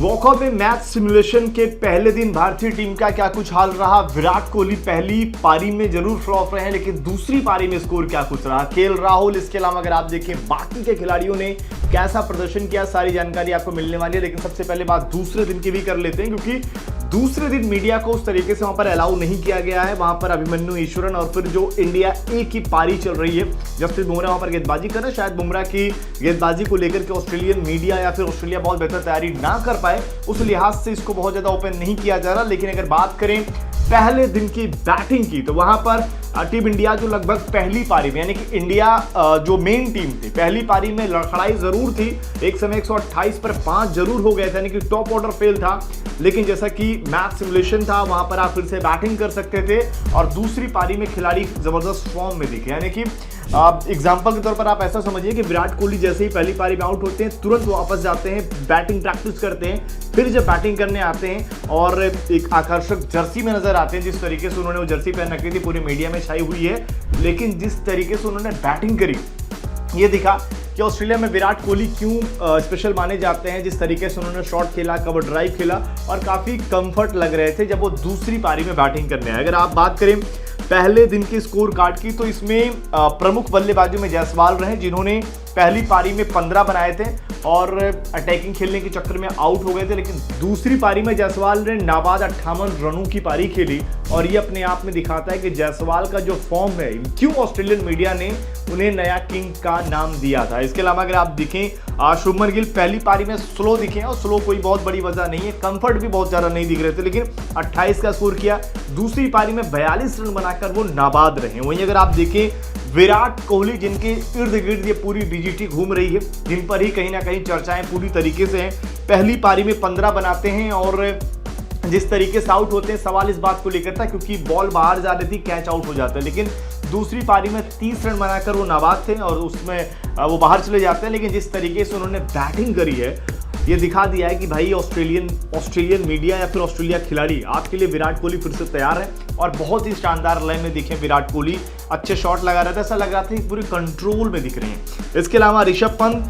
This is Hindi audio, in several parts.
वॉका में मैच सिमुलेशन के पहले दिन भारतीय टीम का क्या कुछ हाल रहा। विराट कोहली पहली पारी में जरूर फ्लॉप रहे हैं, लेकिन दूसरी पारी में स्कोर क्या कुछ रहा। केएल राहुल, इसके अलावा अगर आप देखें बाकी के खिलाड़ियों ने कैसा प्रदर्शन किया, सारी जानकारी आपको मिलने वाली है। लेकिन सबसे पहले बात दूसरे दिन की भी कर लेते हैं, क्योंकि दूसरे दिन मीडिया को उस तरीके से वहां पर अलाउ नहीं किया गया है। वहां पर अभिमन्यु ईश्वरन और फिर जो इंडिया ए की पारी चल रही है, जसप्रीत बुमराह वहां पर गेंदबाजी कर रहे हैं। शायद बुमराह की गेंदबाजी को लेकर के ऑस्ट्रेलियन मीडिया या फिर ऑस्ट्रेलिया बहुत बेहतर तैयारी ना कर पाए, उस लिहाज से इसको बहुत ज्यादा ओपन नहीं किया जा रहा। लेकिन अगर बात करें पहले दिन की बैटिंग की, तो वहां पर टीम इंडिया जो लगभग पहली पारी में, यानी कि इंडिया जो मेन टीम थी, पहली पारी में लड़खड़ाई जरूर थी। एक समय 128 पर 5 जरूर हो गए थे, यानी कि टॉप ऑर्डर फेल था। लेकिन जैसा कि मैच सिमुलेशन था, वहां पर आप फिर से बैटिंग कर सकते थे और दूसरी पारी में खिलाड़ी जबरदस्त फॉर्म में दिखे। यानी कि एग्जाम्पल के तौर पर आप ऐसा समझिए कि विराट कोहली जैसे ही पहली पारी में आउट होते हैं, तुरंत वापस जाते हैं, बैटिंग प्रैक्टिस करते हैं, फिर जब बैटिंग करने आते हैं और एक आकर्षक जर्सी में नजर आते हैं। जिस तरीके से उन्होंने वो जर्सी पहन रखी थी, पूरी मीडिया में छाई हुई है। लेकिन जिस तरीके से उन्होंने बैटिंग करी, ये दिखा कि ऑस्ट्रेलिया में विराट कोहली क्यों स्पेशल माने जाते हैं। जिस तरीके से उन्होंने शॉट खेला, कवर ड्राइव खेला और काफी कंफर्ट लग रहे थे जब वो दूसरी पारी में बैटिंग करने आए। अगर आप बात करें पहले दिन के स्कोर कार्ड की, तो इसमें प्रमुख बल्लेबाजों में जायसवाल रहे, जिन्होंने पहली पारी में 15 बनाए थे और अटैकिंग खेलने के चक्कर में आउट हो गए थे। लेकिन दूसरी पारी में जायसवाल ने नाबाद 58 रनों की पारी खेली और ये अपने आप में दिखाता है कि जायसवाल का जो फॉर्म है, क्यों ऑस्ट्रेलियन मीडिया ने उन्हें नया किंग का नाम दिया था। इसके अलावा अगर आप देखें शुभमन गिल पहली पारी में स्लो दिखे, और स्लो कोई बहुत बड़ी वजह नहीं है, कंफर्ट भी बहुत ज्यादा नहीं दिख रहे थे, लेकिन 28 का स्कोर किया। दूसरी पारी में 42 रन बनाकर वो नाबाद रहे। वहीं अगर आप देखें विराट कोहली, जिनके इर्द गिर्द ये पूरी डीजीटी घूम रही है, जिन पर ही कहीं ना कहीं चर्चाएं पूरी तरीके से हैं, पहली पारी में 15 बनाते हैं और जिस तरीके से आउट होते हैं, सवाल इस बात को लेकर था क्योंकि बॉल बाहर जा रही थी, कैच आउट हो जाता है। लेकिन दूसरी पारी में 30 रन बनाकर वो नाबाद थे और उसमें वो बाहर चले जाते हैं। लेकिन जिस तरीके से उन्होंने बैटिंग करी है, ये दिखा दिया है कि भाई ऑस्ट्रेलियन मीडिया या फिर ऑस्ट्रेलिया खिलाड़ी आपके लिए विराट कोहली फिर से तैयार है। और बहुत ही शानदार लय में दिखे विराट कोहली, अच्छे शॉट लगा रहे थे, ऐसा लग रहा था कि पूरे कंट्रोल में दिख रहे हैं। इसके अलावा ऋषभ पंत,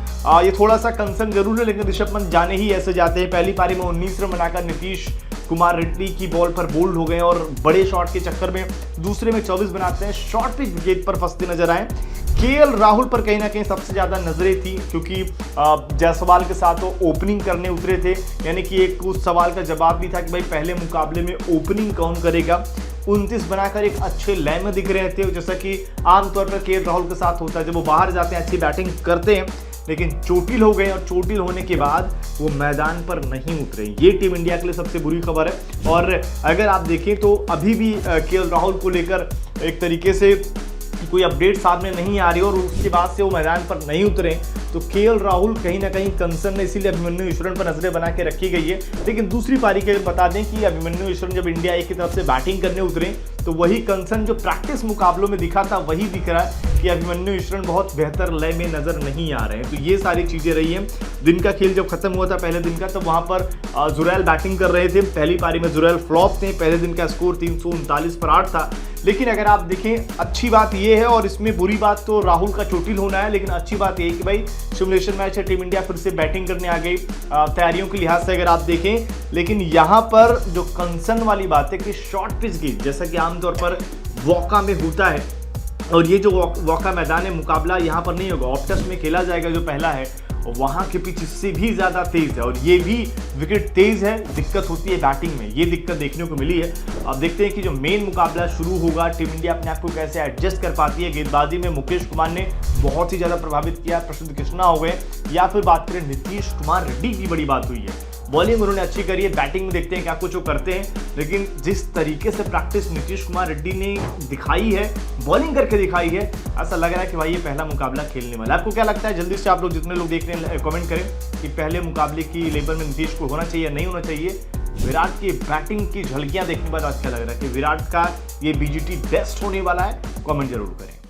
ये थोड़ा सा कंसर्न जरूर है, लेकिन ऋषभ पंत जाने ही ऐसे जाते हैं। पहली पारी में 19 रन बनाकर नीतीश कुमार रेड्डी की बॉल पर बोल्ड हो गए और बड़े शॉट के चक्कर में दूसरे में 24 बनाते हैं, शॉट पिच गेंद पर फंसते नजर आए। केएल राहुल पर कहीं ना कहीं सबसे ज्यादा नजरें थी, क्योंकि जायसवाल के साथ वो ओपनिंग करने उतरे थे। यानी कि एक उस सवाल का जवाब भी था कि भाई पहले मुकाबले में ओपनिंग कौन करेगा। 29 बनाकर एक अच्छे लय में दिख रहे थे, जैसा कि आमतौर पर केएल राहुल के साथ होता है। जब वो बाहर जाते हैं, अच्छी बैटिंग करते हैं, लेकिन चोटिल हो गए और चोटिल होने के बाद वो मैदान पर नहीं उतरे। ये टीम इंडिया के लिए सबसे बुरी खबर है। और अगर आप देखें तो अभी भी केएल राहुल को लेकर एक तरीके से कोई अपडेट सामने नहीं आ रही और उसके बाद से वो मैदान पर नहीं उतरे, तो केएल राहुल कहीं ना कहीं कंसर्न है, इसीलिए अभिमन्यु ईश्वरन पर नजरें बना के रखी गई है। लेकिन दूसरी पारी के बता दें कि अभिमन्यु ईश्वरन जब इंडिया ए की तरफ से बैटिंग करने उतरे, तो वही कंसर्न जो प्रैक्टिस मुकाबलों में दिखा था, वही दिख रहा है कि अभिमन्यु ईश्वरन बहुत बेहतर लय में नजर नहीं आ रहे हैं। तो ये सारी चीजें रही हैं। दिन का खेल जब खत्म हुआ था पहले दिन का, तो वहां पर जुरैल बैटिंग कर रहे थे। पहली पारी में जुरैल फ्लॉप थे, पहले दिन का स्कोर 339 पर 8 था। लेकिन अगर आप देखें, अच्छी बात यह है, और इसमें बुरी बात तो राहुल का चोटिल होना है, लेकिन अच्छी बात यह है कि भाई सिमुलेशन मैच है, टीम इंडिया फिर से बैटिंग करने आ गई तैयारियों के लिहाज से अगर आप देखें। लेकिन यहाँ पर जो कंसर्न वाली बात है कि शॉर्ट पिच गेंद, जैसा कि आमतौर पर वॉका में होता है, और ये जो वॉका मैदान है, मुकाबला यहाँ पर नहीं होगा, ऑप्टस में खेला जाएगा जो पहला है, वहां के पिच इससे भी ज्यादा तेज है और ये भी विकेट तेज है। दिक्कत होती है बैटिंग में, ये दिक्कत देखने को मिली है। अब देखते हैं कि जो मेन मुकाबला शुरू होगा, टीम इंडिया अपने आप को कैसे एडजस्ट कर पाती है। गेंदबाजी में मुकेश कुमार ने बहुत ही ज्यादा प्रभावित किया, प्रसिद्ध कृष्णा हो गए, या फिर बात करें नीतीश कुमार रेड्डी की बड़ी बात हुई है। बॉलिंग उन्होंने अच्छी करी है, बैटिंग में देखते हैं क्या कुछ वो करते हैं। लेकिन जिस तरीके से प्रैक्टिस नीतीश कुमार रेड्डी ने दिखाई है, बॉलिंग करके दिखाई है, ऐसा लग रहा है कि भाई ये पहला मुकाबला खेलने वाला है। आपको क्या लगता है? जल्दी से आप लोग जितने लोग देख रहे हैं कमेंट करें कि पहले मुकाबले की लेवल में नीतीश को होना चाहिए या नहीं होना चाहिए। विराट की बैटिंग की झलकियां देखने के बाद आज क्या लग रहा है कि विराट का ये बीजीटी बेस्ट होने वाला है? कमेंट जरूर करें।